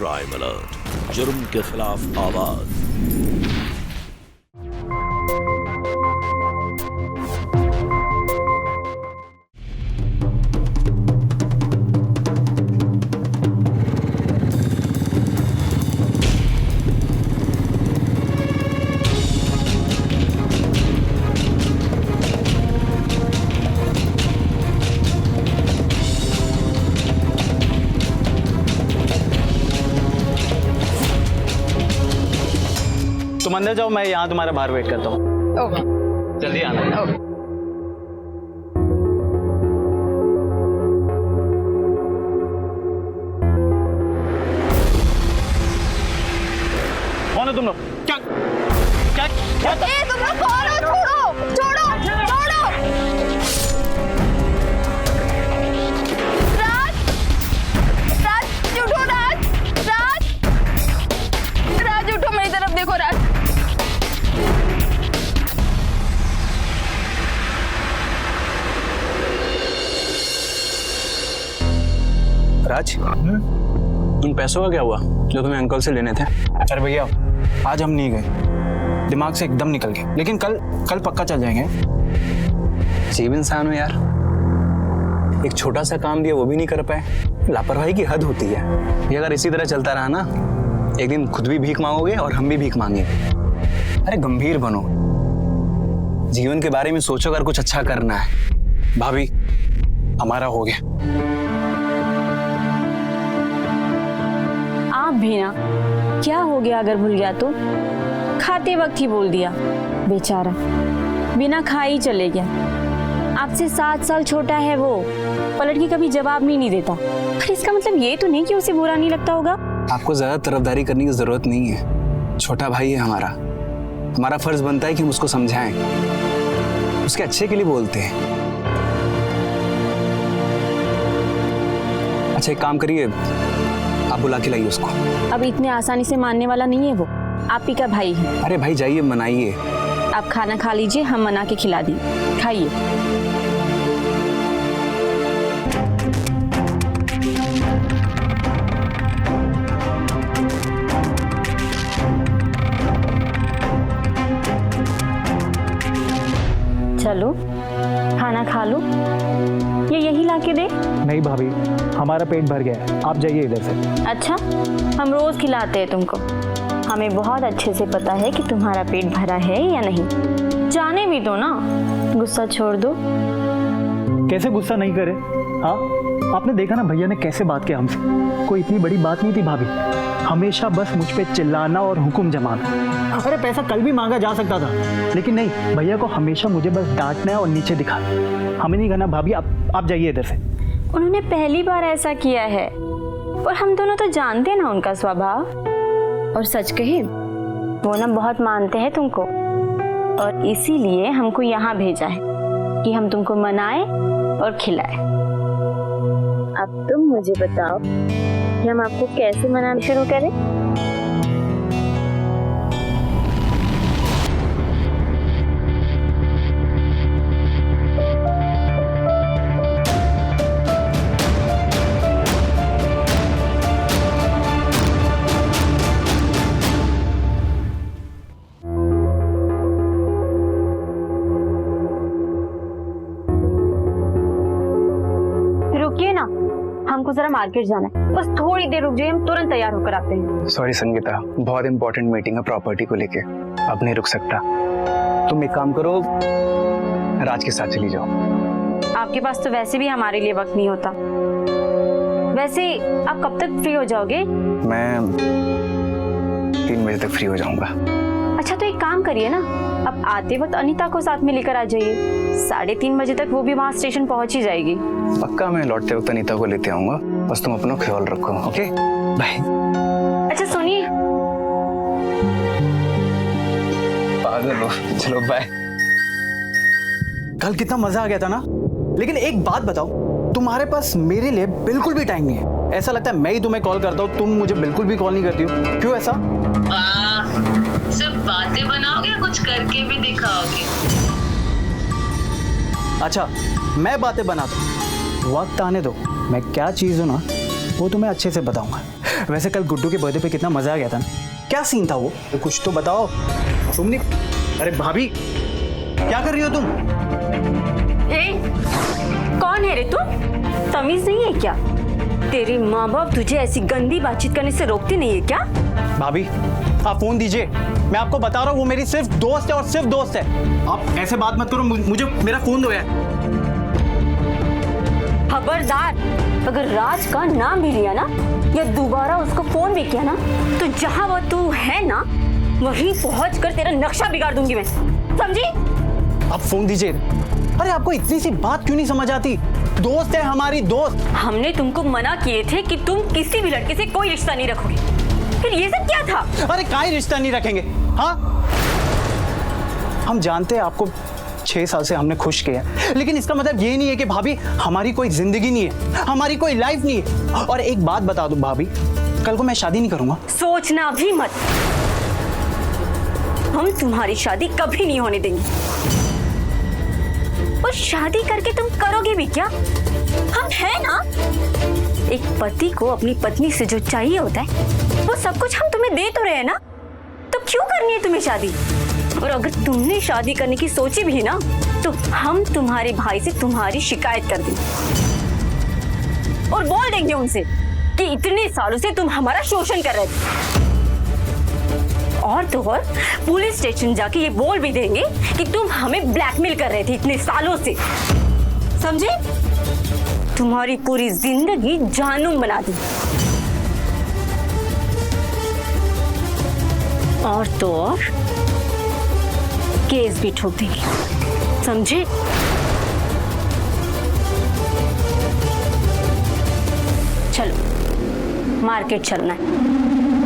Crime alert, जुर्म के खिलाफ आवाज। तुम अंदर जाओ, मैं यहाँ तुम्हारा बाहर वेट करता हूँ। ओके। जल्दी आना। ओके। कौन हो तुम लोग? क्या क्या क्या ए, तुम लोग कौन हो? छोड़ो छोड़ो छोड़ो। राज, राज उठो, राज, राज, राज उठो, मेरी तरफ देखो राज। राज, उन पैसों का क्या हुआ जो तुम्हें अंकल से लेने थे? अरे भैया, आज हम नहीं गए, दिमाग से एकदम निकल गए, लेकिन कल पक्का चल जाएंगे। अजीब इंसान हो यार, एक छोटा सा काम दिया वो भी नहीं कर पाए। लापरवाही की हद होती है। ये अगर इसी तरह चलता रहा ना, एक दिन खुद भी भीख मांगोगे और हम भी भीख मांगेंगे। अरे गंभीर बनो, जीवन के बारे में सोचो, अगर कुछ अच्छा करना है। भाभी, हमारा हो गया। आप भी ना, क्या हो गया अगर भूल गया तो? खाते वक्त ही बोल दिया, बेचारा बिना खाए ही चले गया। आपसे 7 साल छोटा है वो, पलट के कभी जवाब नहीं देता। पर इसका मतलब ये तो नहीं कि उसे बुरा नहीं लगता होगा। आपको ज्यादा तरफदारी करने की जरूरत नहीं है। छोटा भाई है हमारा, हमारा फर्ज बनता है कि हम उसको समझाएं, उसके अच्छे के लिए बोलते हैं। अच्छा एक काम करिए, आप बुला के लाइए उसको। अब इतने आसानी से मानने वाला नहीं है वो, आप ही का भाई है। अरे भाई जाइए, मनाइए। आप खाना खा लीजिए, हम मना के खिला दिए, खाइए। चलो खाना खा लो, ये यही ला के दे। नहीं भाभी, हमारा पेट भर गया है, आप जाइए इधर से। अच्छा, हम रोज खिलाते हैं तुमको, हमें बहुत अच्छे से पता है कि तुम्हारा पेट भरा है या नहीं। जाने भी दो ना, गुस्सा छोड़ दो। कैसे गुस्सा नहीं करे? हाँ, आपने देखा ना भैया ने कैसे बात किया हमसे। कोई इतनी बड़ी बात नहीं थी भाभी, हमेशा बस मुझ पे चिल्लाना और हुक्म जमाना। अरे पैसा कल भी मांगा जा सकता था, लेकिन नहीं, भैया को हमेशा मुझे बस डांटना है और नीचे दिखाना। हमें नहीं करना भाभी, आप जाइए इधर से। उन्होंने पहली बार ऐसा किया है, और हम दोनों तो जानते हैं ना उनका स्वभाव। और सच कहे, वो ना बहुत मानते हैं तुमको, और इसीलिए हमको यहाँ भेजा है कि हम तुमको मनाए और खिलाए। अब तुम मुझे बताओ कि हम आपको कैसे मनाना शुरू करें? रुकिए ना, हमको जरा मार्केट जाना है, बस थोड़ी देर रुक जाइए, हम तुरंत तैयार होकर आते हैं। सॉरी संगीता, बहुत इंपॉर्टेंट मीटिंग है प्रॉपर्टी को लेके, अब नहीं रुक सकता। तुम एक काम करो, राज के साथ चली जाओ। आपके पास तो वैसे भी हमारे लिए वक्त नहीं होता। वैसे आप कब तक फ्री हो जाओगे? मैं 3 बजे तक फ्री हो जाऊंगा। अच्छा तो एक काम करिए ना, अब आते वक्त अनीता को साथ में लेकर आ जाइए, 3:30 बजे तक वो भी वहाँ स्टेशन पहुँच ही जाएगी। पक्का, मैं लौटते वक्त अनीता को लेते आऊंगा, बस तुम अपना ख्याल रखो। Okay bye. अच्छा सुनिए, पागल हो, चलो बाय। कल कितना मजा आ गया था ना, लेकिन एक बात बताओ, तुम्हारे पास मेरे लिए बिल्कुल भी टाइम नहीं है। ऐसा लगता है मैं ही तुम्हें कॉल करता हूँ, तुम मुझे बिल्कुल भी कॉल नहीं करती हो। क्यों ऐसा? सिर्फ बातें बनाओगे या कुछ करके भी दिखाओगे? अच्छा, मैं बातें बनाता हूँ, वक्त आने दो, मैं क्या चीज़ हूँ ना वो तुम्हें अच्छे से बताऊंगा। वैसे कल गुड्डू के बर्थडे पे कितना मजा आ गया था ना? क्या सीन था वो? कुछ तो बताओ। तुमने, अरे भाभी क्या कर रही हो तुम? कौन है रे तू? तमीज नहीं है क्या? तेरे माँ बाप तुझे ऐसी गंदी बातचीत करने से रोकते नहीं है क्या? भाभी आप फोन दीजिए, मैं आपको बता रहा हूँ वो मेरी सिर्फ दोस्त है और सिर्फ दोस्त है। आप ऐसे बात मत करो, मुझे मेरा फोन दो यार। खबरदार, अगर राज का नाम भी लिया ना या दोबारा उसको फोन भी किया ना तो जहाँ वो तू है ना वहीं पहुंचकर तेरा नक्शा बिगाड़ दूंगी मैं, समझी? आप फोन दीजिए। अरे आपको इतनी सी बात क्यों नहीं समझ आती? दोस्त है हमारी दोस्त। हमने तुमको मना किए थे कि तुम किसी भी लड़के से कोई रिश्ता नहीं रखोगे, फिर ये सब क्या था? अरे काहे रिश्ता नहीं रखेंगे? हाँ, हम जानते हैं आपको 6 साल से हमने खुश किया, लेकिन इसका मतलब ये नहीं है कि भाभी हमारी कोई जिंदगी नहीं है, हमारी कोई लाइफ नहीं है। और एक बात बता दूं भाभी, कल को मैं शादी नहीं करूंगा। सोचना भी मत, हम तुम्हारी शादी कभी नहीं होने देंगे। और शादी करके तुम करोगे भी क्या? हम है ना? एक पति को अपनी पत्नी से जो चाहिए होता है वो सब कुछ हम तुम्हें दे तो रहे हैं ना, तो क्यों करनी है तुम्हें शादी? और अगर तुमने शादी करने की सोची भी ना तो हम तुम्हारे भाई से तुम्हारी शिकायत कर देंगे और बोल देंगे उनसे कि इतने सालों से तुम हमारा शोषण कर रहे थे। और तो और पुलिस स्टेशन जाके ये बोल भी देंगे कि तुम हमें ब्लैकमेल कर रहे थे इतने सालों से, समझे? तुम्हारी पूरी जिंदगी जानूम बना दी। और तो और केस भी ठोक देंगे, समझे? चलो मार्केट चलना है,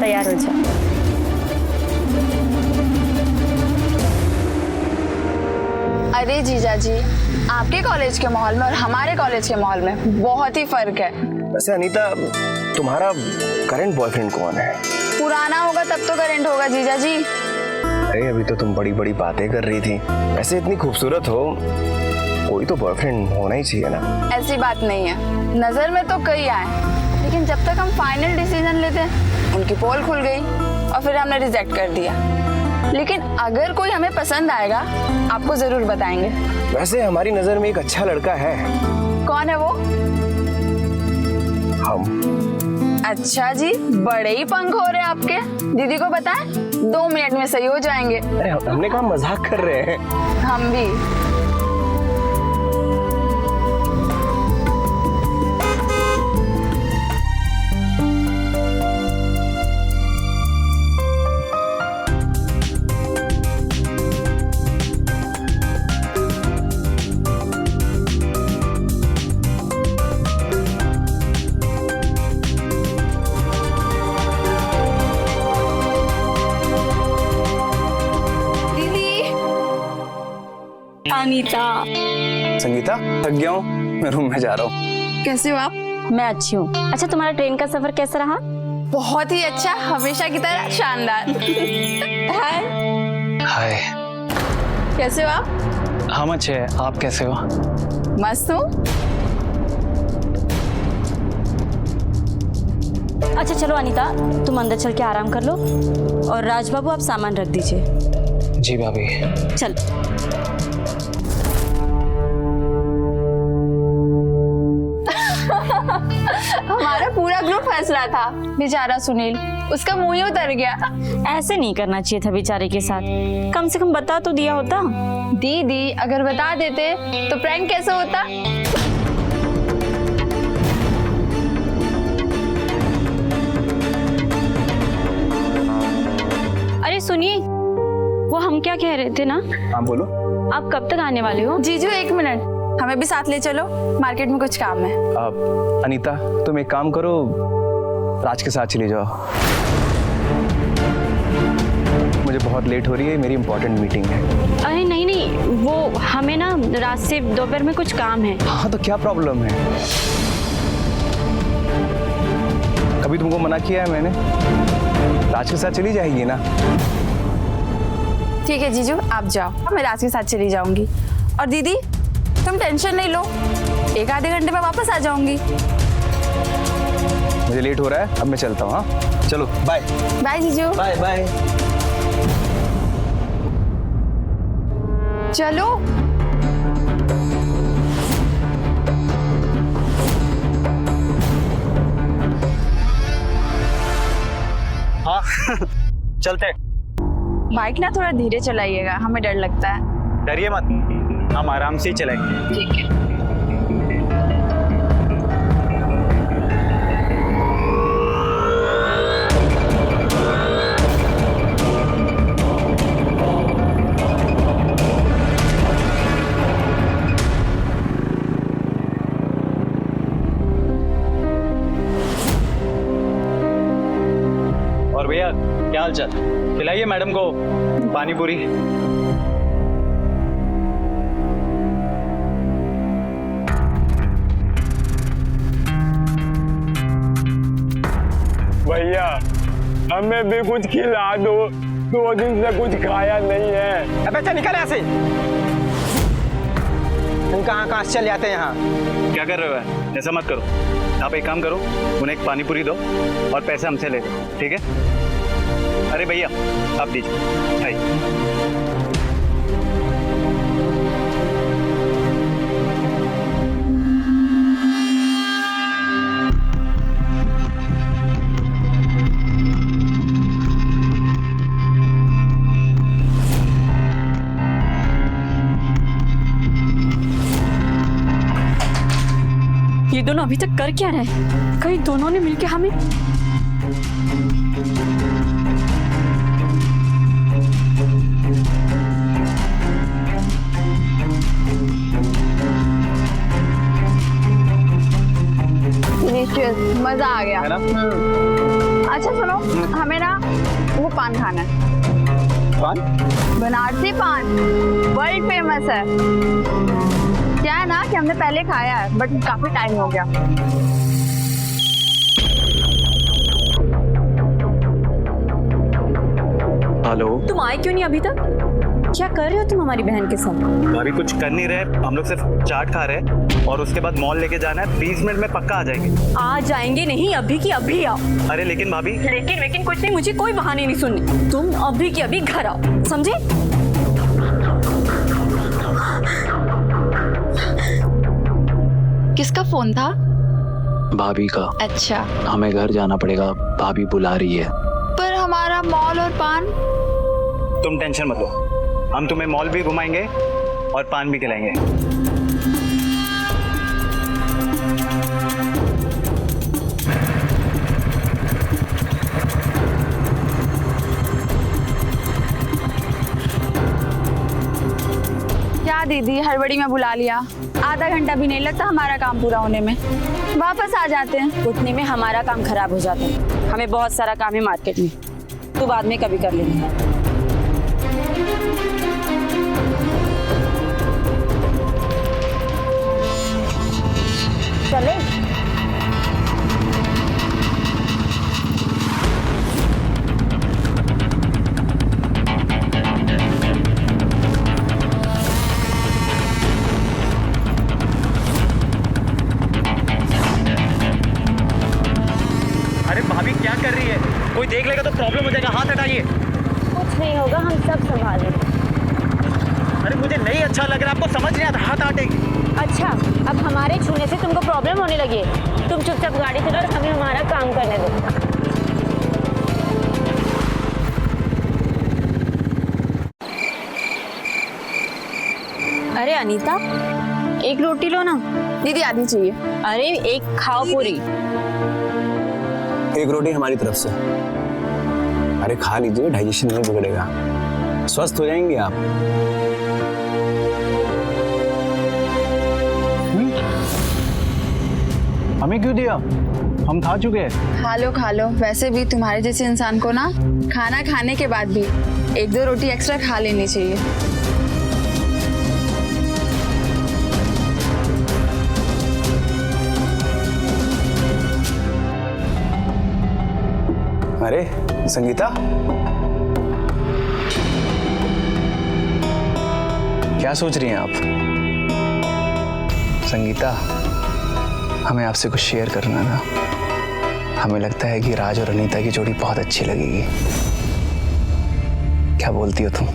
तैयार हो जाओ। अरे जीजा जी, आपके कॉलेज के माहौल में और हमारे कॉलेज के माहौल में बहुत ही फर्क है। वैसे अनीता, तुम्हारा करंट बॉयफ्रेंड कौन है? पुराना होगा तब तो करंट होगा जीजा जी। अरे अभी तो तुम बड़ी बड़ी बातें कर रही थी। ऐसे इतनी खूबसूरत हो, कोई तो बॉयफ्रेंड होना ही चाहिए ना। ऐसी बात नहीं है, नजर में तो कई आए, लेकिन जब तक हम फाइनल डिसीजन लेते उनकी पोल खुल गई और फिर हमने रिजेक्ट कर दिया। लेकिन अगर कोई हमें पसंद आएगा आपको जरूर बताएंगे। वैसे हमारी नजर में एक अच्छा लड़का है। कौन है वो? हम। अच्छा जी, बड़े ही पंख हो रहे हैं आपके। दीदी को बताएं, 2 मिनट में सही हो जाएंगे। अरे हमने कहा मजाक कर रहे हैं। हम भी। अनीता। संगीता, थक गया हूँ, मैं रूम में जा रहा हूँ। कैसे हो आप? मैं अच्छी हूँ। अच्छा, तुम्हारा ट्रेन का सफर कैसा रहा? बहुत ही अच्छा, हमेशा की तरह शानदार। हाय। हाय। कैसे हो आप? हम अच्छे हैं, आप कैसे हो? मस्त हूँ। अच्छा चलो अनीता, तुम अंदर चल के आराम कर लो और राज बाबू आप सामान रख दीजिए। जी भाभी। चल। हमारा पूरा ग्रुप हंस रहा था, बेचारा सुनील, उसका मुंह ही उतर गया। ऐसे नहीं करना चाहिए था बेचारे के साथ, कम से कम बता तो दिया होता। दीदी अगर बता देते तो प्रैंक कैसे होता? अरे सुनिए, वो हम क्या कह रहे थे ना? हाँ बोलो। आप कब तक आने वाले हो? जीजू 1 मिनट, हमें भी साथ ले चलो, मार्केट में कुछ काम है। अनीता, तुम एक काम करो, राज के साथ चली जाओ। मुझे बहुत लेट हो रही है, मेरी इंपॉर्टेंट मीटिंग है। अरे नहीं नहीं, वो हमें ना रात से दोपहर में कुछ काम है। हाँ तो क्या प्रॉब्लम है? कभी तुमको मना किया है मैंने? राज के साथ चली जाएगी ना? ठीक है जीजू, आप जाओ, मैं राज के साथ चली जाऊंगी। और दीदी तुम टेंशन नहीं लो, 1 आधे घंटे में वापस आ जाऊंगी। मुझे लेट हो रहा है, अब मैं चलता हूँ। हाँ चलो बाय। बाय जीजू। Bye bye. चलो। हाँ चलते। बाइक ना थोड़ा धीरे चलाइएगा, हमें डर लगता है। डरिए मत, हम आराम से ही चलेंगे। ठीक है। और भैया क्या हाल चाल? खिलाइए मैडम को पानी पूरी। भैया हमें भी कुछ खिला दो, 2 दिन से कुछ खाया नहीं है। अबे चल निकल यहाँ से। तुम कहाँ से चल जाते हैं यहाँ? क्या कर रहे हो? ऐसा मत करो। आप एक काम करो, उन्हें एक पानी पूरी दो और पैसे हमसे ले लो, ठीक है? अरे भैया आप दीजिए। आइए। ये दोनों अभी तक कर क्या रहे? कहीं दोनों ने मिलके हमें मजा आ गया। अच्छा सुनो, हमें ना वो पान खाना है। पान? बनारसी पान वर्ल्ड फेमस है। क्या है ना कि हमने पहले खाया है बट काफी टाइम हो गया। हेलो, तुम आए क्यों नहीं अभी तक? क्या कर रहे हो तुम हमारी बहन के साथ? भाभी कुछ कर नहीं रहे, हम लोग सिर्फ चाट खा रहे हैं और उसके बाद मॉल लेके जाना है। 20 मिनट में पक्का आ जाएंगे। आ जाएंगे नहीं, अभी की अभी आओ। अरे लेकिन भाभी। लेकिन कुछ नहीं, मुझे कोई बहाने नहीं सुननी। तुम अभी की अभी घर आओ, समझे? किसका फोन था? भाभी का। अच्छा, हमें घर जाना पड़ेगा, भाभी बुला रही है। पर हमारा मॉल और पान? तुम टेंशन मत लो, हम तुम्हें मॉल भी घुमाएंगे और पान भी खिलाएंगे। क्या दीदी, हड़बड़ी में बुला लिया? आधा घंटा भी नहीं लगता हमारा काम पूरा होने में। वापस आ जाते हैं। उतने में हमारा काम खराब हो जाता है। हमें बहुत सारा काम है मार्केट में, तो बाद में कभी कर लेंगे। चले। अरे भाभी क्या कर रही है? कोई देख लेगा तो प्रॉब्लम हो जाएगा, हाथ हटाइए। कुछ नहीं होगा, हम सब संभाल लेंगे। अरे मुझे नहीं अच्छा लग रहा, आपको समझ नहीं आता, हाथ हटेगी। अच्छा, अब हमारे छूने से तुमको प्रॉब्लम होने लगी है। तुम चुपचाप गाड़ी चलाओ और हमें हमारा काम करने दो। अरे अनीता, एक रोटी लो ना। दीदी आधी चाहिए। अरे एक खाओ पूरी। एक रोटी हमारी तरफ से। अरे खा लीजिए, डाइजेशन नहीं बिगड़ेगा, स्वस्थ हो जाएंगे आप। हमें क्यों दिया? हम खा चुके हैं। खा लो। वैसे भी तुम्हारे जैसे इंसान को ना खाना खाने के बाद भी 1-2 रोटी एक्स्ट्रा खा लेनी चाहिए। अरे संगीता, क्या सोच रही हैं आप? संगीता, हमें आपसे कुछ शेयर करना था। हमें लगता है कि राज और अनीता की जोड़ी बहुत अच्छी लगेगी। क्या बोलती हो तुम?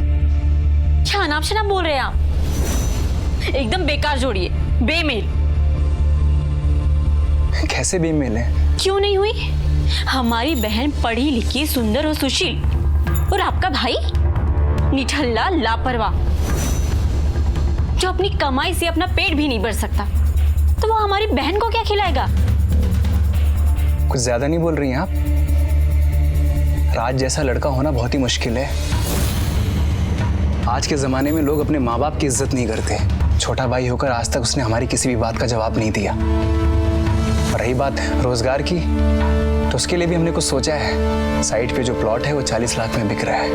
क्या अनाप शनाप बोल रहे हैं आप? एकदम बेकार जोड़ी है, बेमेल। कैसे बेमेल है? क्यों नहीं हुई? हमारी बहन पढ़ी लिखी, सुंदर और सुशील, और आपका भाई निठल्ला, लापरवाह, जो अपनी कमाई से अपना पेट भी नहीं भर सकता, तो वो हमारी बहन को क्या खिलाएगा? कुछ ज्यादा नहीं बोल रही हैं आप? राज जैसा लड़का होना बहुत ही मुश्किल है। आज के जमाने में लोग अपने माँ बाप की इज्जत नहीं करते। छोटा भाई होकर आज तक उसने हमारी किसी भी बात का जवाब नहीं दिया। और रही बात रोजगार की, तो उसके लिए भी हमने कुछ सोचा है। साइट पे जो प्लॉट है वो 40 लाख में बिक रहा है।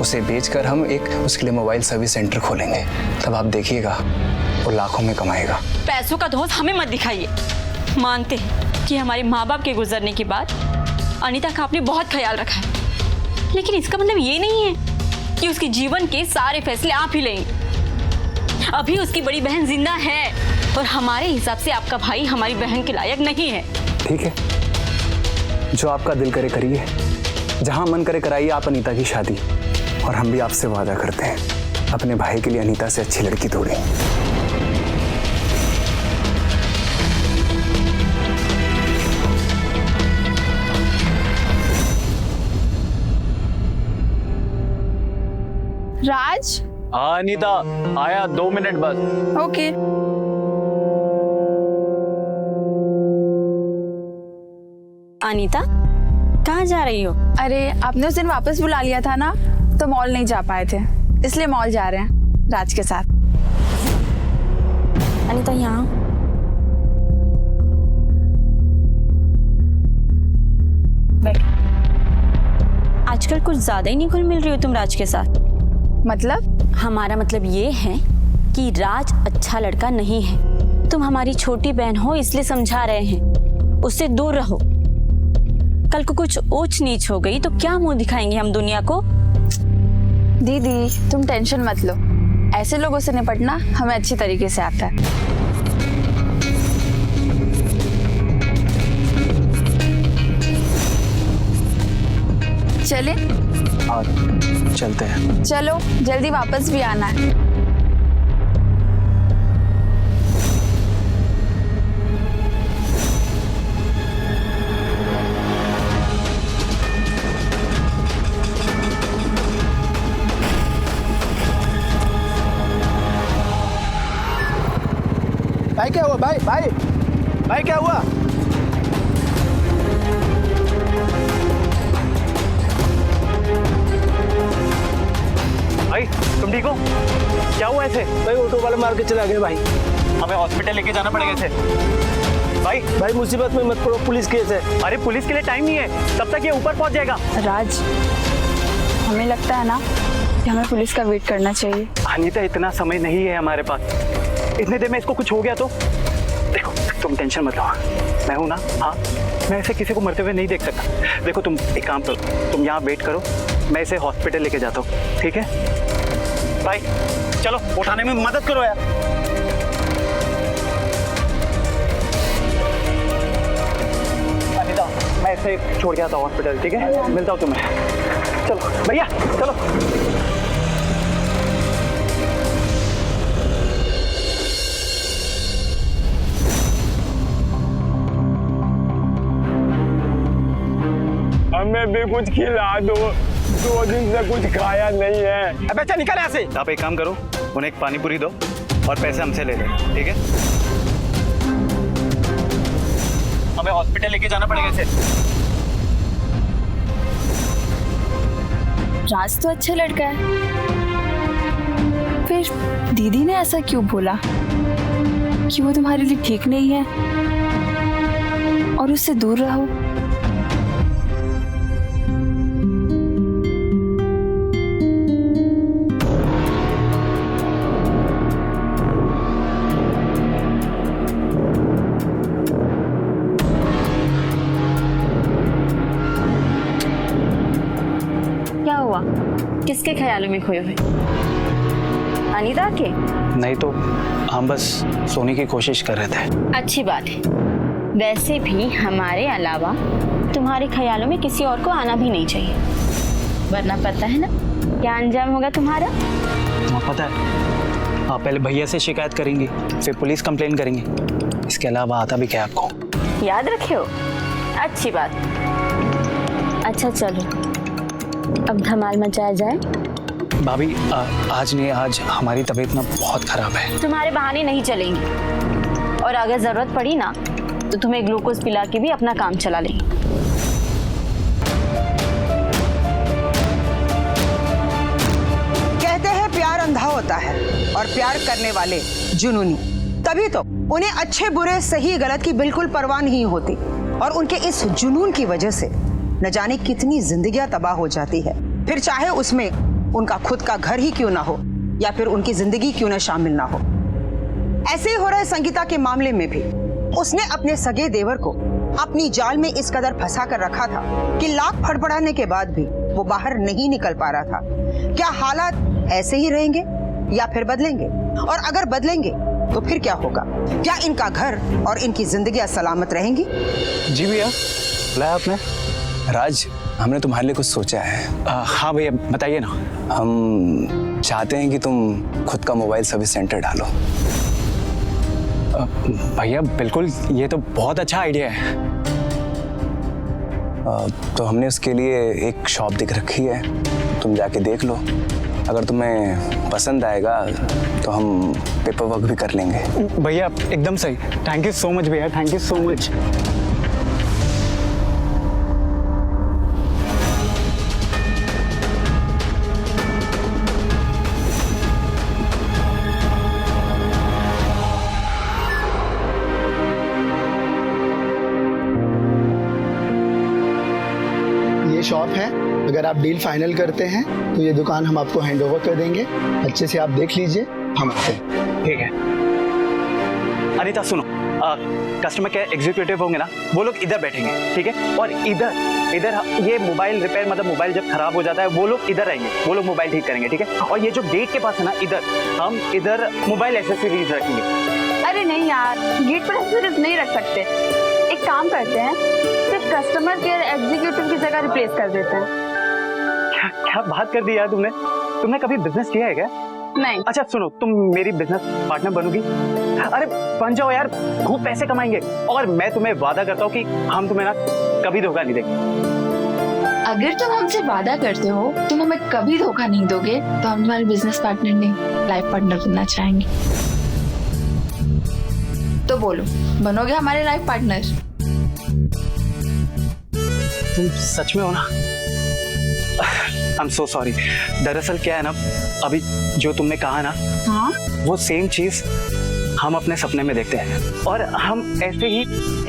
उसे बेचकर हम एक उसके लिए मोबाइल सर्विस सेंटर खोलेंगे। तब आप देखिएगा वो लाखों में कमाएगा। पैसों का धौंस हमें मत दिखाइए। मानते हैं कि हमारे माँ बाप के गुजरने के बाद अनीता का आपने बहुत ख्याल रखा है, लेकिन इसका मतलब ये नहीं है कि उसके जीवन के सारे फैसले आप ही लेंगे। अभी उसकी बड़ी बहन जिंदा है और हमारे हिसाब से आपका भाई हमारी बहन के लायक नहीं है। ठीक है, जो आपका दिल करे करिए, जहां मन करे कराइए आप अनीता की शादी। और हम भी आपसे वादा करते हैं, अपने भाई के लिए अनीता से अच्छी लड़की ढूंढेंगे। राज। हाँ अनीता, आया 2 मिनट बस। ओके। अनीता, कहाँ जा रही हो? अरे आपने उस दिन वापस बुला लिया था ना, तो मॉल नहीं जा पाए थे, इसलिए मॉल जा रहे हैं राज के साथ। अनीता यहाँ। आजकल कुछ ज्यादा ही नहीं घुल मिल रही हो तुम राज के साथ। मतलब? हमारा मतलब ये है कि राज अच्छा लड़का नहीं है। तुम हमारी छोटी बहन हो इसलिए समझा रहे हैं, उससे दूर रहो। कल को कुछ ऊंच नीच हो गई तो क्या मुंह दिखाएंगे हम दुनिया को? दीदी तुम टेंशन मत लो, ऐसे लोगों से निपटना हमें अच्छी तरीके से आता है। चले? हाँ चलते हैं। चलो जल्दी वापस भी आना है। भाई क्या हुआ? भाई क्या हुआ? भाई तुम ठीक हो? क्या हुआ ऐसे? भाई ऑटो वाले मार के चला गए भाई। हमें हॉस्पिटल लेके जाना पड़ेगा इसे। भाई मुसीबत में मत पड़ो, पुलिस केस है। अरे पुलिस के लिए टाइम नहीं है, तब तक ये ऊपर पहुंच जाएगा। राज हमें लगता है ना कि हमें पुलिस का वेट करना चाहिए। अनीता इतना समय नहीं है हमारे पास, इतने देर में इसको कुछ हो गया तो? देखो तुम टेंशन मत लो, मैं हूं ना। हाँ मैं ऐसे किसी को मरते हुए नहीं देख सकता। देखो तुम एक काम करो, तुम यहाँ वेट करो, मैं इसे हॉस्पिटल लेके जाता हूँ, ठीक है? भाई चलो उठाने में मदद करो यार। अनीता मैं इसे छोड़ के आता हूँ हॉस्पिटल, ठीक है? मिलता हूँ तुम्हें। चलो भैया चलो। हमें भी कुछ खिला दो, 2 दिन से कुछ खाया नहीं है। अबे चल निकल यहाँ से। आप एक काम करो, उन्हें एक पानी पूरी दो और पैसे हमसे ले लो, ठीक है? हमें हॉस्पिटल लेके जाना पड़ेगा इसे। राज तो अच्छा लड़का है, फिर दीदी ने ऐसा क्यों बोला कि वो तुम्हारे लिए ठीक नहीं है और उससे दूर रहो? किसके ख्यालों में खोए हुए? अनीता के? नहीं तो हम बस सोने की कोशिश कर रहे थे। अच्छी बात है। वैसे भी हमारे अलावा तुम्हारे ख्यालों में किसी और को आना भी नहीं चाहिए, वरना पता है ना क्या अंजाम होगा तुम्हारा। हाँ पता है, आप पहले भैया से शिकायत करेंगी, फिर पुलिस कंप्लेन करेंगे। इसके अलावा आता भी क्या आपको? याद रखे हो, अच्छी बात। अच्छा चलो अब धमाल मचाया जाए। भाभी आज नहीं, आज हमारी तबीयत ना बहुत खराब है। तुम्हारे बहाने नहीं चलेंगे, और अगर जरूरत पड़ी ना तो तुम्हें ग्लूकोज पिला के भी अपना काम चला लेंगे। कहते हैं प्यार अंधा होता है और प्यार करने वाले जुनूनी, तभी तो उन्हें अच्छे बुरे सही गलत की बिल्कुल परवाह नहीं होती, और उनके इस जुनून की वजह से न जाने कितनी जिंदगियां तबाह हो जाती है, फिर चाहे उसमें उनका खुद का घर ही क्यों ना हो या फिर उनकी जिंदगी क्यों ना शामिल ना हो। ऐसे ही हो रहा है संगीता के मामले में भी। उसने अपने सगे देवर को अपनी जाल में इस कदर फंसा कर रखा था कि लाख फड़फड़ाने के बाद भी वो बाहर नहीं निकल पा रहा था। क्या हालात ऐसे ही रहेंगे या फिर बदलेंगे? और अगर बदलेंगे तो फिर क्या होगा? क्या इनका घर और इनकी जिंदगियां सलामत रहेंगी? जी भैया, बुलाया आपने? राज, हमने तुम्हारे लिए कुछ सोचा है। हाँ भैया बताइए ना। हम चाहते हैं कि तुम खुद का मोबाइल सर्विस सेंटर डालो। भैया बिल्कुल, ये तो बहुत अच्छा आइडिया है। तो हमने उसके लिए एक शॉप देख रखी है, तुम जाके देख लो। अगर तुम्हें पसंद आएगा तो हम पेपर वर्क भी कर लेंगे। भैया एकदम सही, थैंक यू सो मच भैया, थैंक यू सो मच। ये शॉप है, अगर आप डील फाइनल करते हैं तो ये दुकान हम आपको हैंड ओवर कर देंगे। अच्छे से आप देख लीजिए, हम आते हैं। ठीक है। अनीता सुनो, कस्टमर केयर एग्जीक्यूटिव होंगे ना, वो लोग इधर बैठेंगे, ठीक है? और इधर ये मोबाइल रिपेयर, मतलब मोबाइल जब खराब हो जाता है वो लोग इधर रहेंगे, वो लोग मोबाइल ठीक करेंगे, ठीक है? और ये जो गेट के पास है ना, हम इधर मोबाइल एक्सेसरीज रखेंगे। अरे नहीं यार, गेट पर एक्सेसरीज नहीं रख सकते। एक काम करते हैं, सिर्फ कस्टमर केयर एग्जीक्यूटिव की जगह रिप्लेस कर देते हैं। क्या बात कर दी यार तुमने कभी बिजनेस किया है क्या? नहीं। अच्छा सुनो, तुम मेरी बिजनेस पार्टनर बनोगी? अरे बन जाओ यार, खूब पैसे कमाएंगे, और मैं तुम्हें वादा करता हूँ कि हम तुम्हें ना कभी धोखा नहीं देंगे। अगर तुम हमसे वादा करते हो तुम हमें कभी धोखा नहीं दोगे तो हम तुम्हारे बिजनेस पार्टनर नहीं, लाइफ पार्टनर बनना चाहेंगे। तो बोलो, बनोगे हमारे लाइफ पार्टनर? तुम सच में हो ना? I am so sorry. दरअसल क्या है ना, अभी जो तुमने कहा ना, हाँ? वो सेम चीज हम अपने सपने में देखते हैं, और हम ऐसे ही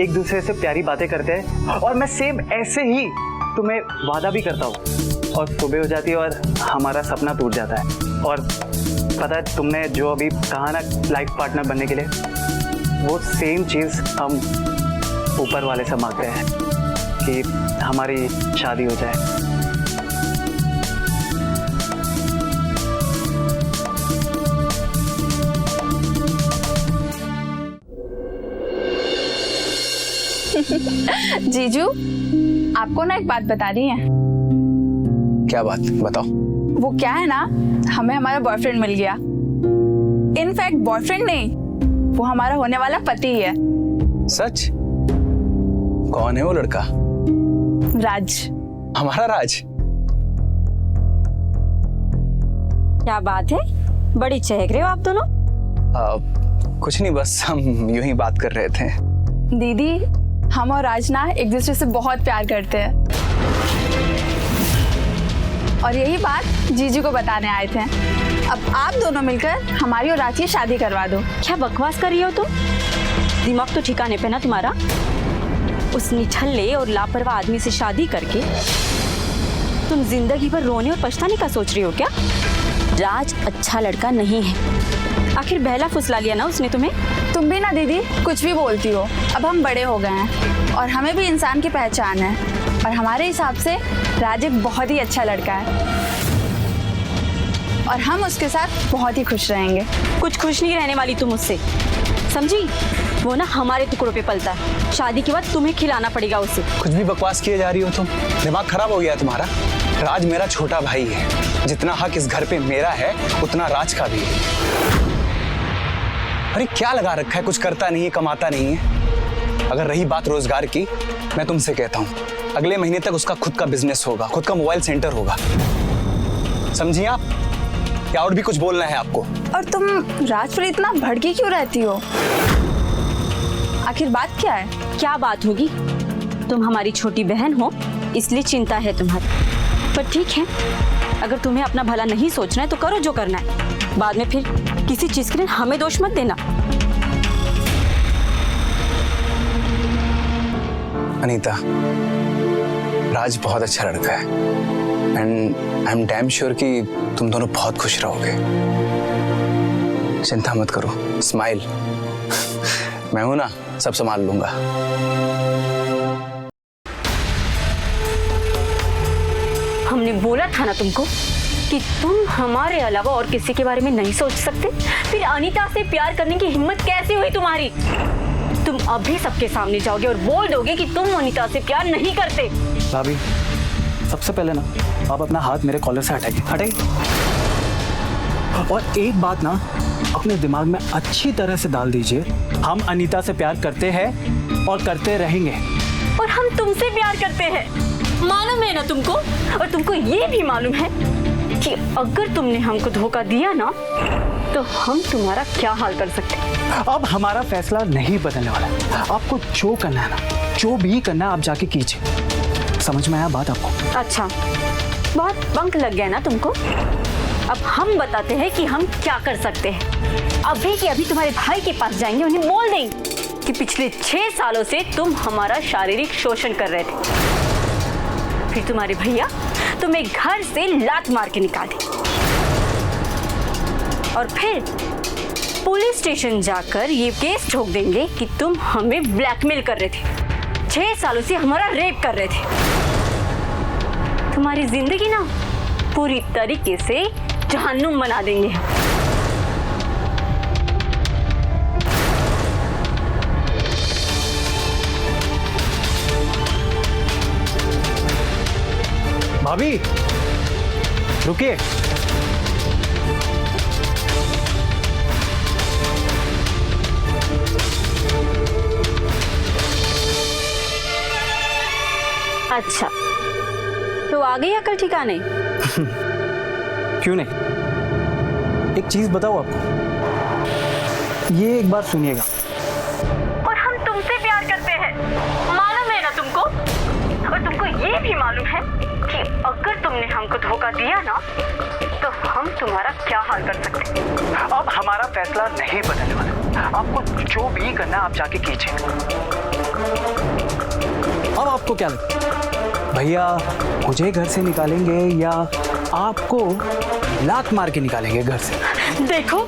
एक दूसरे से प्यारी बातें करते हैं, और मैं सेम ऐसे ही तुम्हें वादा भी करता हूँ, और सुबह हो जाती है और हमारा सपना टूट जाता है। और पता है तुमने जो अभी कहा ना लाइफ पार्टनर बनने के लिए, वो सेम चीज हम ऊपर वाले से मांगते हैं कि हमारी शादी हो जाए। जीजू, आपको ना एक बात बता रही है। क्या बात, बताओ। वो क्या है ना, हमें हमारा बॉयफ्रेंड मिल गया। इनफैक्ट बॉयफ्रेंड नहीं, वो हमारा होने वाला पति है। सच? कौन है वो लड़का? राज। हमारा राज? क्या बात है, बड़ी चहक रहे हो आप दोनों। कुछ नहीं, बस हम यूं ही बात कर रहे थे। दीदी, हम और राज ना एक दूसरे से बहुत प्यार करते हैं, और यही बात जीजू को बताने आए थे। अब आप दोनों मिलकर हमारी और राज की शादी करवा दो। क्या बकवास कर रही हो तुम? दिमाग तो ठिकाने पे ना तुम्हारा? उस निठल्ले और लापरवाह आदमी से शादी करके तुम जिंदगी भर रोने और पछताने का सोच रही हो क्या? राज अच्छा लड़का नहीं है, आखिर बहला फुसला लिया ना उसने तुम्हें। तुम भी ना दीदी कुछ भी बोलती हो। अब हम बड़े हो गए हैं और हमें भी इंसान की पहचान है, और हमारे हिसाब से राज एक बहुत ही अच्छा लड़का है, और हम उसके साथ बहुत ही खुश रहेंगे। कुछ खुश नहीं रहने वाली तुम उससे, समझी? वो ना हमारे टुकड़ों पे पलता है। शादी के बाद तुम्हें खिलाना पड़ेगा उसे। कुछ भी बकवास किए जा रही हो तुम, दिमाग खराब हो गया है तुम्हारा। राज मेरा छोटा भाई है, जितना हक इस घर पे मेरा है उतना राज का भी है। अरे क्या लगा रखा है, कुछ करता नहीं है, कमाता नहीं है। अगर रही बात रोजगार की, मैं तुमसे कहता हूँ अगले महीने तक उसका खुद का बिजनेस होगा, खुद का मोबाइल सेंटर होगा, समझिए आप? या और भी कुछ बोलना है आपको? और तुम राज पर इतना भड़की क्यों रहती हो? आखिर बात क्या है? क्या बात होगी? तुम हमारी छोटी बहन हो इसलिए चिंता है तुम्हारी। पर ठीक है, अगर तुम्हें अपना भला नहीं सोचना है तो करो जो करना है। बाद में फिर किसी चीज के लिए हमें दोष मत देना। अनीता, राज बहुत अच्छा लड़का है and I am damn sure कि तुम दोनों बहुत खुश रहोगे। चिंता मत करो, स्माइल। मैं हूं ना, सब संभाल लूंगा। हमने बोला था ना तुमको कि तुम हमारे अलावा और किसी के बारे में नहीं सोच सकते। फिर अनीता से प्यार करने की हिम्मत कैसे हुई तुम्हारी? तुम अभी सबके सामने जाओगे और बोल दोगे कि तुम अनीता से प्यार नहीं करते। भाभी, सबसे पहले ना आप अपना हाथ मेरे कॉलर से हटाइए। और एक बात ना अपने दिमाग में अच्छी तरह से डाल दीजिए, हम अनीता से प्यार करते हैं और करते रहेंगे। और हम तुमसे प्यार करते हैं, मालूम है ना तुमको? और तुमको ये भी मालूम है कि अगर तुमने हमको धोखा दिया ना तो हम तुम्हारा क्या हाल कर सकते हैं। अब हमारा फैसला नहीं बदलने वाला। आपको जो करना है ना, जो भी करना है आप जाके कीजिए। समझ में आया बात आपको? अच्छा, बहुत बंक लग गया ना तुमको? अब हम बताते हैं कि हम क्या कर सकते हैं। अभी के अभी तुम्हारे भाई के पास जाएंगे, उन्हें बोल देंगे कि पिछले 6 सालों से तुम हमारा शारीरिक शोषण कर रहे थे। फिर तुम्हारे भैया तुम्हें घर से लात मार के निकाल दी और फिर पुलिस स्टेशन जाकर ये केस ठोक देंगे कि तुम हमें ब्लैकमेल कर रहे थे, 6 सालों से हमारा रेप कर रहे थे। तुम्हारी जिंदगी ना पूरी तरीके से जहन्नुम बना देंगे। भाभी रुकिए। अच्छा, तो आ गई अकल ठिकाने? क्यों नहीं, एक चीज बताओ आपको, ये एक बात सुनिएगा। और हम तुमसे प्यार करते हैं, मालूम है ना तुमको? और तुमको ये भी मालूम है कि अगर तुमने हमको धोखा दिया ना तो हम तुम्हारा क्या हाल कर सकते हैं। अब हमारा फैसला नहीं बदलने वाला। आपको जो भी करना है आप जाके कीजिए। अब आपको क्या लगता है, भैया मुझे घर से निकालेंगे या आपको लात मार के निकालेंगे घर से? देखो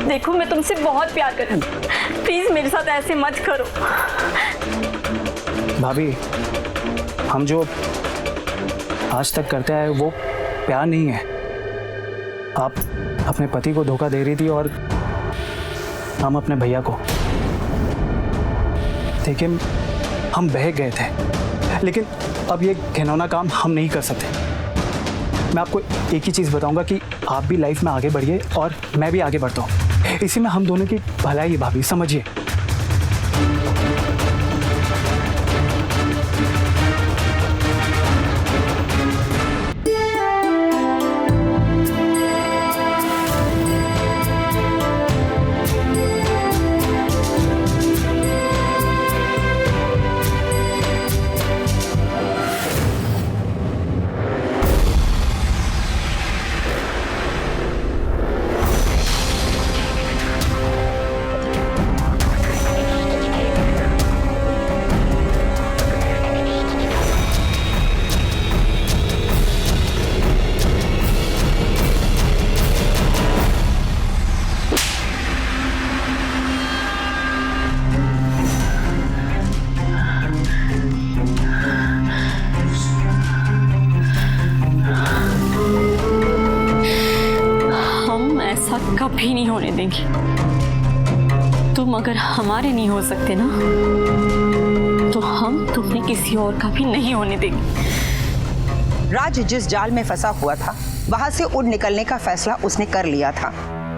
देखो, मैं तुमसे बहुत प्यार करती हूँ, प्लीज मेरे साथ ऐसे मत करो। भाभी, हम जो आज तक करते आए वो प्यार नहीं है। आप अपने पति को धोखा दे रही थी और हम अपने भैया को। देखिए, हम बह गए थे, लेकिन अब ये घिनौना काम हम नहीं कर सकते। मैं आपको एक ही चीज़ बताऊंगा कि आप भी लाइफ में आगे बढ़िए और मैं भी आगे बढ़ता हूँ। इसी में हम दोनों की भलाई है भाभी, समझिए। कभी नहीं होने देंगे। तुम अगर हमारे नहीं हो सकते ना, तो हम तुम्हें किसी और का भी नहीं होने देंगे। राज जिस जाल में फंसा हुआ था वहां से उड़ निकलने का फैसला उसने कर लिया था,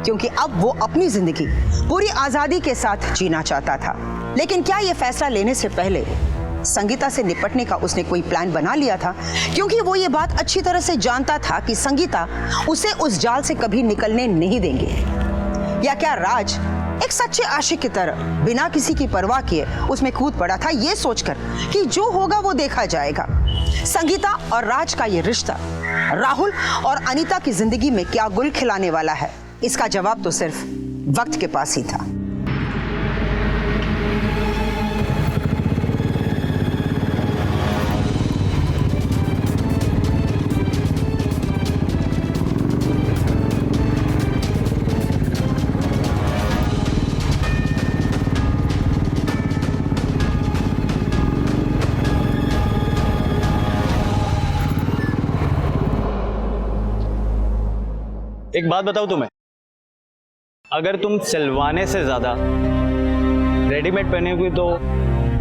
क्योंकि अब वो अपनी जिंदगी पूरी आजादी के साथ जीना चाहता था। लेकिन क्या ये फैसला लेने से पहले संगीता से निपटने का उसने कोई प्लान बना लिया था? क्योंकि वो ये बात अच्छी तरह से जानता था कि संगीता उसे उस जाल से कभी निकलने नहीं देंगे। या क्या राज एक सच्चे आशिक की तरह बिना किसी की परवाह किए उसमें कूद पड़ा था, ये सोचकर कि जो होगा वो देखा जाएगा। संगीता और राज का ये रिश्ता राहुल और अनीता की जिंदगी में क्या गुल खिलाने वाला है, इसका जवाब तो सिर्फ वक्त के पास ही था। एक बात बताऊं तुम्हें, अगर तुम सिलवाने से ज्यादा रेडीमेड पहनोगी तो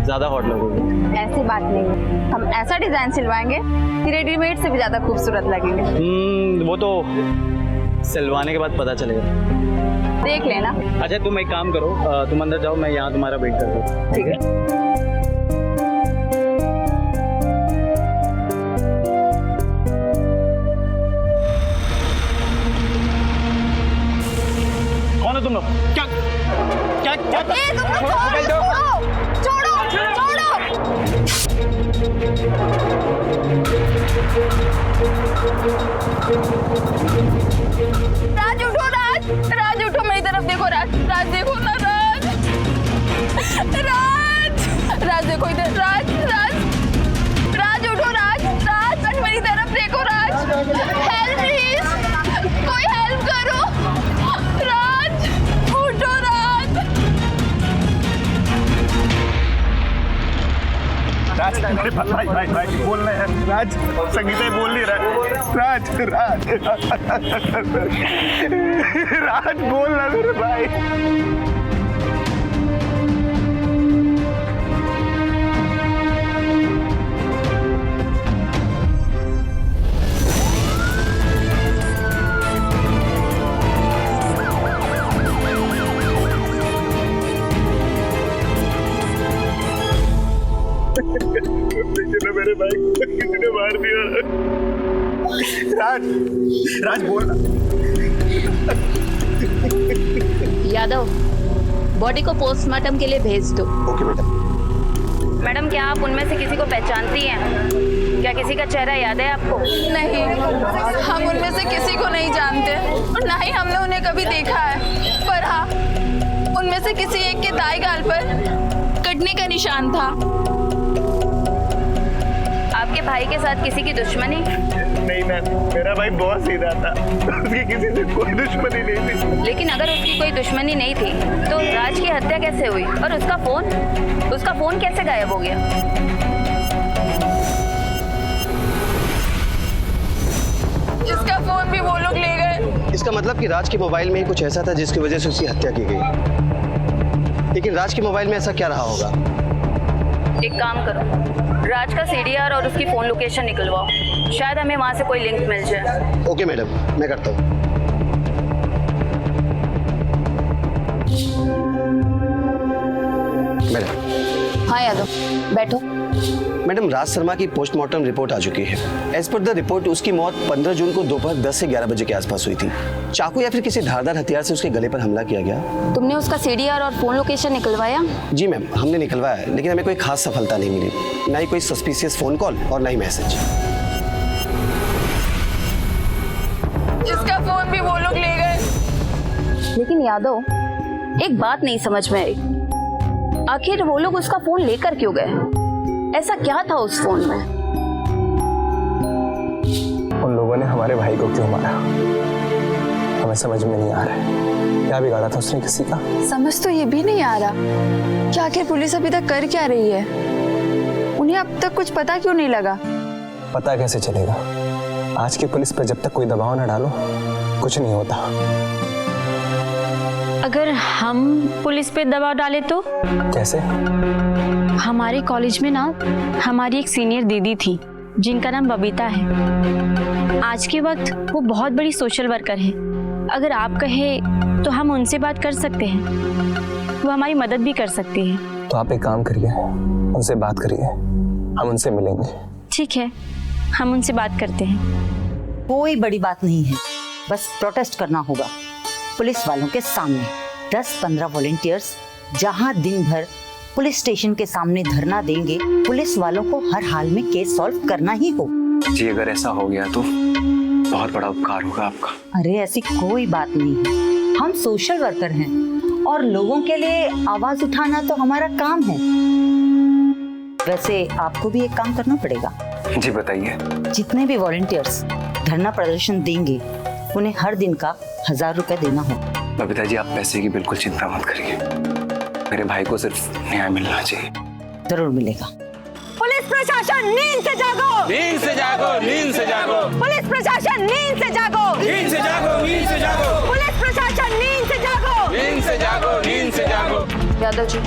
ज्यादा हॉट लगोगी। ऐसी बात नहीं है, हम ऐसा डिजाइन सिलवाएंगे कि रेडीमेड से भी ज्यादा खूबसूरत लगेंगे। वो तो सिलवाने के बाद पता चलेगा, देख लेना। अच्छा तुम एक काम करो, तुम अंदर जाओ, मैं यहाँ तुम्हारा वेट करता हूँ। ठीक है। कौन हो तुम लोग? क्या क्या क्या छोड़ो छोड़ो। राज उठो, राज उठो, मेरी तरफ देखो। राज देखो ना, राज देखो इधर। राज उठो, राज मेरी तरफ देखो। राज हेल्प प्लीज, कोई हेल्प करो। राज उठो, राज भाई बोल रहे हैं। राज संगीता बोल नहीं रहा। राज बोल रहा मेरे भाई। मेरे भाई किसी ने मार दिया। राज बोल। यादव, बॉडी को पोस्टमार्टम के लिए भेज दो। Okay madam. मैडम, क्या आप उनमें से किसी को पहचानती हैं? क्या किसी का चेहरा याद है आपको? नहीं, हम उनमें से किसी को नहीं जानते और ना ही हमने उन्हें कभी देखा है। पर हाँ, उनमें से किसी एक के दाएं गाल पर कटने का निशान था। आपके भाई के साथ किसी की दुश्मनी? नहीं मैम, मेरा भाई बहुत सीधा था, उसकी किसी से कोई दुश्मनी नहीं थी। लेकिन अगर उसकी कोई दुश्मनी नहीं थी तो राज की हत्या कैसे हुई? और उसका फोन कैसे गायब हो गया? इसका फोन भी वो लोग ले गए। इसका मतलब कि राज के मोबाइल में ही कुछ ऐसा था जिसकी वजह से उसकी हत्या की गई। लेकिन राज के मोबाइल में ऐसा क्या रहा होगा? एक काम करो, राज का सीडीआर और उसकी फोन लोकेशन निकलवाओ, शायद हमें वहां से कोई लिंक मिल जाए। ओके मैडम, मैं करता हूँ। मैडम। हाँ यादव, बैठो। मैडम, राज शर्मा की पोस्टमार्टम रिपोर्ट आ चुकी है। एज पर द रिपोर्ट उसकी मौत 15 जून को दोपहर 10 से 11 बजे के आसपास हुई थी। चाकू या फिर किसी धारदार हथियार से उसके गले पर हमला किया गया। तुमने उसका सीडीआर और फोन लोकेशन निकलवाया? जी मैम, हमने निकलवाया, लेकिन हमें कोई खास सफलता नहीं मिली। ना ही कोई सस्पिशियस फोन कॉल और ना ही मैसेज। इसका फोन भी वो लोग ले गए। लेकिन यादव, एक बात नहीं समझ में आई, आखिर वो लोग उसका फोन लेकर क्यों गए? ऐसा क्या था उस फोन में? उन लोगों ने हमारे भाई को क्यों मारा, हमें समझ में नहीं आ रहा है। क्या बिगाड़ा था उसने किसी का? समझ तो ये भी नहीं आ रहा कि आखिर पुलिस अभी तक कर क्या रही है। उन्हें अब तक कुछ पता क्यों नहीं लगा? पता कैसे चलेगा? आज की पुलिस पर जब तक कोई दबाव न डालो कुछ नहीं होता। अगर हम पुलिस पे दबाव डाले तो? कैसे? हमारे कॉलेज में ना हमारी एक सीनियर दीदी थी जिनका नाम बबीता है। आज के वक्त वो बहुत बड़ी सोशल वर्कर है। अगर आप कहे तो हम उनसे बात कर सकते हैं, वो हमारी मदद भी कर सकती है। तो आप एक काम करिए, उनसे बात करिए, हम उनसे मिलेंगे। ठीक है, हम उनसे बात करते हैं। कोई बड़ी बात नहीं है, बस प्रोटेस्ट करना होगा पुलिस वालों के सामने। 10-15 वॉलंटियर्स जहां दिन भर पुलिस स्टेशन के सामने धरना देंगे, पुलिस वालों को हर हाल में केस सॉल्व करना ही हो। जी अगर ऐसा हो गया तो बहुत बड़ा उपकार होगा आपका। अरे ऐसी कोई बात नहीं है, हम सोशल वर्कर हैं और लोगों के लिए आवाज उठाना तो हमारा काम है। वैसे आपको भी एक काम करना पड़ेगा। जी बताइए। जितने भी वॉलंटियर्स धरना प्रदर्शन देंगे उन्हें हर दिन का 1000 रुपए देना होगा। बबीता जी आप पैसे की बिल्कुल चिंता मत करिए, मेरे भाई को सिर्फ न्याय मिलना चाहिए। जरूर मिलेगा। पुलिस प्रशासन नींद से जागो, नींद से जागो, नींद से जागो, पुलिस प्रशासन नींद से जागो, नींद से जागो, नींद से जागो, पुलिस प्रशासन नींद से जागो, नींद से जागो, नींद से जागो। यादव जी,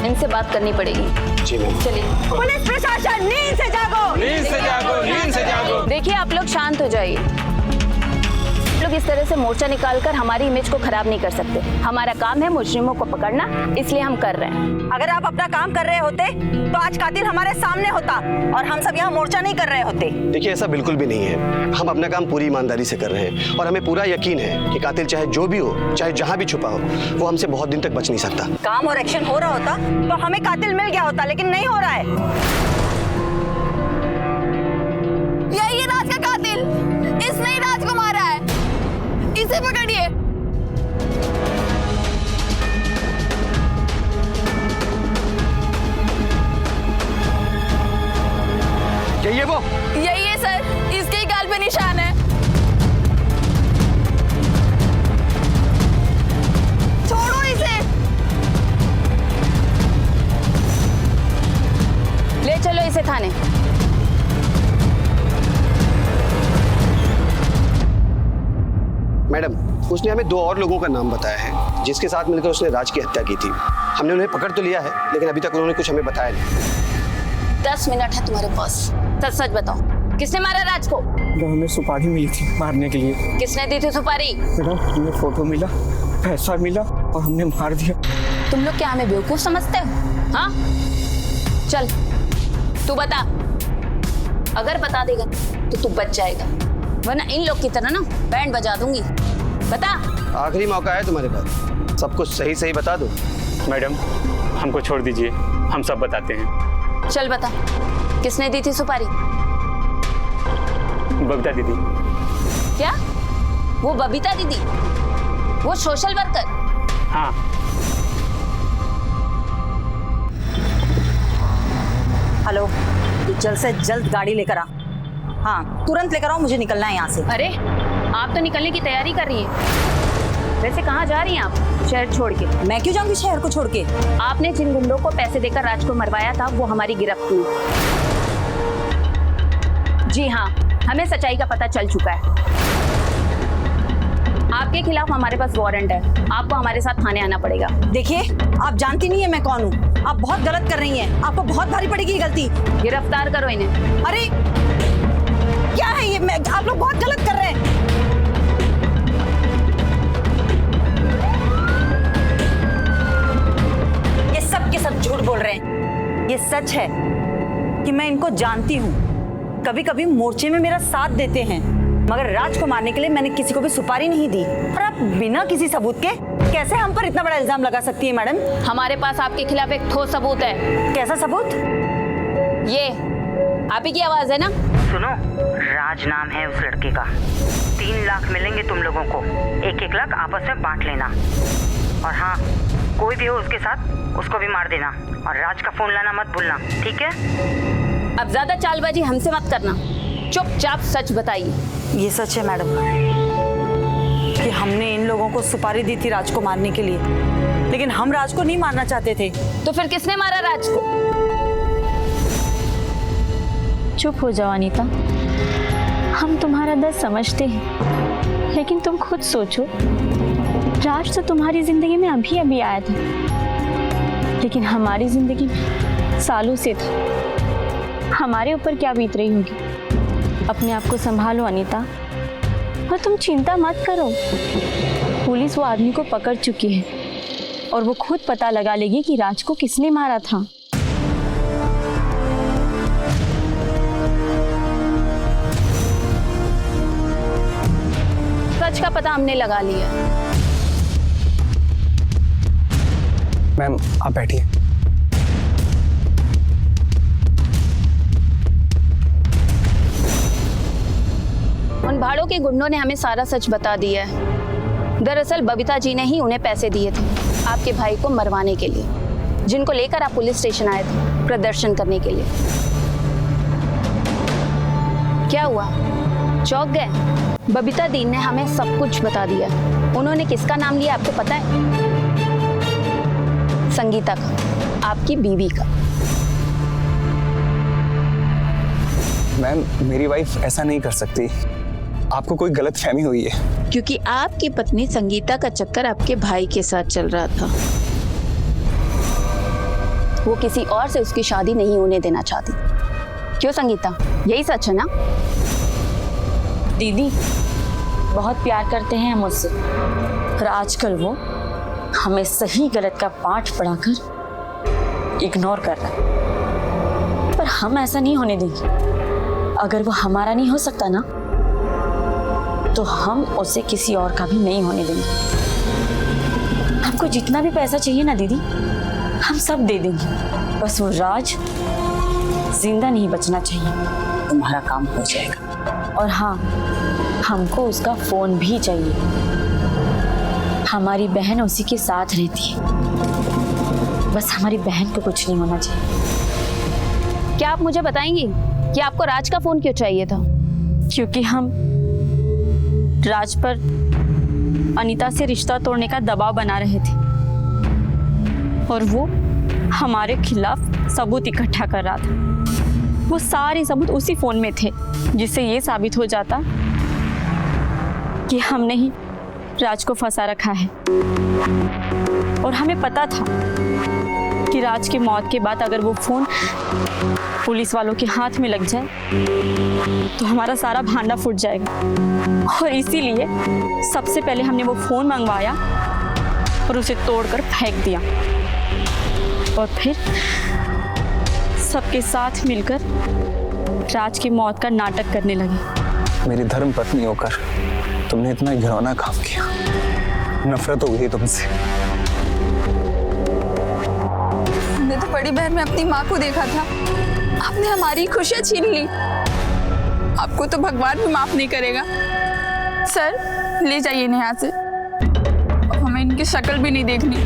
इनसे बात करनी पड़ेगी। जी मैम। चलिए। पुलिस प्रशासन नींद से जागो, नींद से जागो, नींद से जागो। देखिए आप लोग शांत हो जाइए। लोग इस तरह से मोर्चा निकालकर हमारी इमेज को खराब नहीं कर सकते। हमारा काम है मुजरिमों को पकड़ना, इसलिए हम कर रहे हैं। अगर आप अपना काम कर रहे होते तो आज कातिल हमारे सामने होता और हम सब यहाँ मोर्चा नहीं कर रहे होते। देखिए ऐसा बिल्कुल भी नहीं है, हम अपना काम पूरी ईमानदारी से कर रहे हैं और हमें पूरा यकीन है कि कातिल चाहे जो भी हो, चाहे जहाँ भी छुपा हो, वो हमसे बहुत दिन तक बच नहीं सकता। काम और एक्शन हो रहा होता तो हमें कातिल मिल गया होता, लेकिन नहीं हो रहा है। यही है राज का कातिल, इसने ही राज को मारा है, इसे पकड़िए। यही है वो? यही है सर, इसके ही गाल पे निशान है। छोड़ो इसे, ले चलो इसे थाने। मैडम उसने हमें 2 और लोगों का नाम बताया है जिसके साथ मिलकर उसने राज की हत्या की थी। हमने उन्हें पकड़ तो लिया है, लेकिन अभी तक उन्होंने कुछ हमें बताया नहीं। 10 मिनट है तुम्हारे पास, सच सच बताओ, किसने मारा राज को? हमें सुपारी मिली थी मारने के लिए। किसने दी थी सुपारी? मैडम हमें फोटो मिला, पैसा मिला और हमने मार दिया। तुम लोग क्या हमें बेवकूफ समझते हो? हाँ चल तू बता, अगर बता देगा तो तू बच जाएगा, वरना इन लोग की तरह ना बैंड बजा दूंगी। बता। आखिरी मौका है तुम्हारे पास, सब कुछ सही सही बता दो। मैडम हमको छोड़ दीजिए, हम सब बताते हैं। चल बता, किसने दी थी सुपारी? बबीता दीदी। क्या? वो बबीता दीदी, वो सोशल वर्कर? हाँ। हेलो, जल्द से जल्द गाड़ी लेकर आ। हाँ तुरंत लेकर आओ, मुझे निकलना है यहाँ से। अरे आप तो निकलने की तैयारी कर रही हैं। वैसे कहाँ जा रही हैं आप शहर छोड़ के? मैं क्यों जाऊंगी शहर को छोड़ के? आपने जिन गुंडों को पैसे देकर राज को मरवाया था वो हमारी गिरफ्त हुई। जी हाँ, हमें सच्चाई का पता चल चुका है। आपके खिलाफ हमारे पास वारंट है, आपको हमारे साथ थाने आना पड़ेगा। देखिए आप जानती नहीं है मैं कौन हूँ, आप बहुत गलत कर रही हैं, आपको बहुत भारी पड़ेगी ये गलती। गिरफ्तार करो इन्हें। अरे क्या है ये, आप लोग बहुत गलत कर रहे हैं। ये सब के सब झूठ बोल रहे हैं। ये सच है कि मैं इनको जानती हूँ, कभी कभी मोर्चे में मेरा साथ देते हैं, मगर राज को मारने के लिए मैंने किसी को भी सुपारी नहीं दी। और आप बिना किसी सबूत के कैसे हम पर इतना बड़ा इल्जाम लगा सकती है मैडम? हमारे पास आपके खिलाफ एक ठोस सबूत है। कैसा सबूत? ये आप ही की आवाज है ना? सुनो, राज नाम है उस लड़के का। 3 लाख मिलेंगे तुम लोगों को, 1-1 लाख आपस में बांट लेना। और हाँ, कोई भी हो उसके साथ उसको भी मार देना, और राज का फोन लाना मत भूलना, ठीक है? अब ज्यादा चालबाजी हमसे मत करना, चुपचाप सच बताइए। ये सच है मैडम कि हमने इन लोगों को सुपारी दी थी राज को मारने के लिए, लेकिन हम राज को नहीं मारना चाहते थे। तो फिर किसने मारा राज को? चुप हो जाओ अनीता, हम तुम्हारा दर्द समझते हैं, लेकिन तुम खुद सोचो राज तो तुम्हारी जिंदगी में अभी अभी आया था, लेकिन हमारी जिंदगी में सालों से था। हमारे ऊपर क्या बीत रही होगी। अपने आप को संभालो अनीता, और तुम चिंता मत करो। पुलिस वो आदमी को पकड़ चुकी है और वो खुद पता लगा लेगी कि राज को किसने मारा था। सच का पता हमने लगा लिया। मैम आप बैठिए। उन भाड़ों के गुंडों ने हमें सारा सच बता दिया है। दरअसल बबीता जी ने ही उन्हें पैसे दिए थे आपके भाई को मरवाने के लिए, जिनको लेकर आप पुलिस स्टेशन आए थे प्रदर्शन करने के लिए। क्या हुआ, चौंक गए? बबीता दी ने हमें सब कुछ बता दिया। उन्होंने किसका नाम लिया आपको पता है? संगीता का, आपकी बीवी का। मैम मेरी वाइफ ऐसा नहीं कर सकती, आपको कोई गलत फहमी हुई है। क्योंकि आपकी पत्नी संगीता का चक्कर आपके भाई के साथ चल रहा था। वो किसी और से उसकी शादी नहीं होने देना चाहती। क्यों संगीता, यही सच है ना? दीदी बहुत प्यार करते हैं मुझसे, और आजकल वो हमें सही गलत का पाठ पढ़ाकर इग्नोर कर रहा है। पर हम ऐसा नहीं होने देंगे। अगर वो हमारा नहीं हो सकता ना, तो हम उसे किसी और का भी नहीं होने देंगे। हमको जितना भी पैसा चाहिए ना दीदी, हम सब दे देंगे। बस वो राज जिंदा नहीं बचना चाहिए। तुम्हारा काम हो जाएगा। और हाँ, हमको उसका फोन भी चाहिए। हमारी बहन उसी के साथ रहती है। बस हमारी बहन को कुछ नहीं होना चाहिए। क्या आप मुझे बताएंगी कि आपको राज का फोन क्यों चाहिए था? क्योंकि हम राज पर अनीता से रिश्ता तोड़ने का दबाव बना रहे थे, और वो हमारे खिलाफ सबूत इकट्ठा कर रहा था। वो सारे सबूत उसी फोन में थे, जिससे ये साबित हो जाता कि हमने ही राज को फंसा रखा है। और हमें पता था कि राज की मौत के बाद अगर वो फोन पुलिस वालों के हाथ में लग जाए तो हमारा सारा भांडा फूट जाएगा। और इसीलिए सबसे पहले हमने वो फोन मंगवाया और उसे तोड़कर फेंक दिया, और फिर सबके साथ मिलकर राज की मौत का नाटक करने लगे। मेरी धर्म पत्नी होकर तुमने इतना घिनौना काम किया। नफरत हो गई तुमसे। हमने तो बड़ी बहन में अपनी माँ को देखा था, आपने हमारी खुशियाँ छीन ली। आपको तो भगवान भी माफ नहीं करेगा। सर ले जाइए इन्हें यहाँ से, हमें इनकी शक्ल भी नहीं देखनी।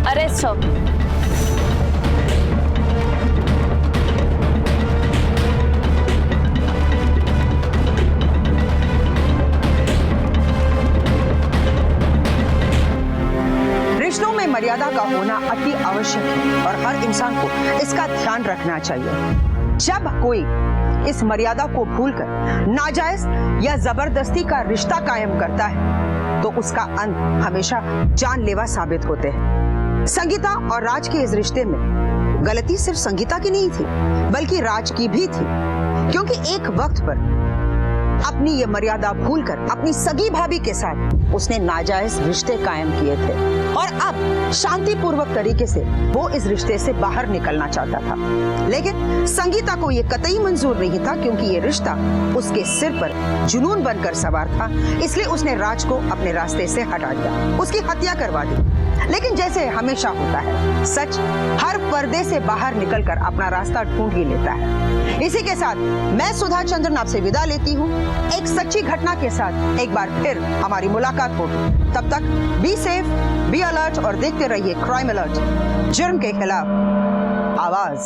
अरे सब रिश्तों में मर्यादा का होना अति आवश्यक है और हर इंसान को इसका ध्यान रखना चाहिए। जब कोई इस मर्यादा को भूलकर नाजायज या जबरदस्ती का रिश्ता कायम करता है तो उसका अंत हमेशा जानलेवा साबित होते हैं। संगीता और राज के इस रिश्ते में गलती सिर्फ संगीता की नहीं थी, बल्कि राज की भी थी, क्योंकि एक वक्त पर अपनी ये मर्यादा भूलकर अपनी सगी भाभी के साथ उसने नाजायज रिश्ते कायम किए थे, और अब शांतिपूर्वक तरीके से वो इस रिश्ते से बाहर निकलना चाहता था। लेकिन संगीता को ये कतई मंजूर नहीं था, क्योंकि ये रिश्ता उसके सिर पर जुनून बनकर सवार था। इसलिए उसने राज को अपने रास्ते से हटा दिया, उसकी हत्या करवा दी। लेकिन जैसे हमेशा होता है, सच हर पर्दे से बाहर निकलकर अपना रास्ता ढूंढ ही लेता है। इसी के साथ मैं सुधा चंद्रन आपसे विदा लेती हूँ। एक सच्ची घटना के साथ एक बार फिर हमारी मुलाकात होगी। तब तक बी सेफ, बी अलर्ट और देखते रहिए क्राइम अलर्ट, जुर्म के खिलाफ आवाज।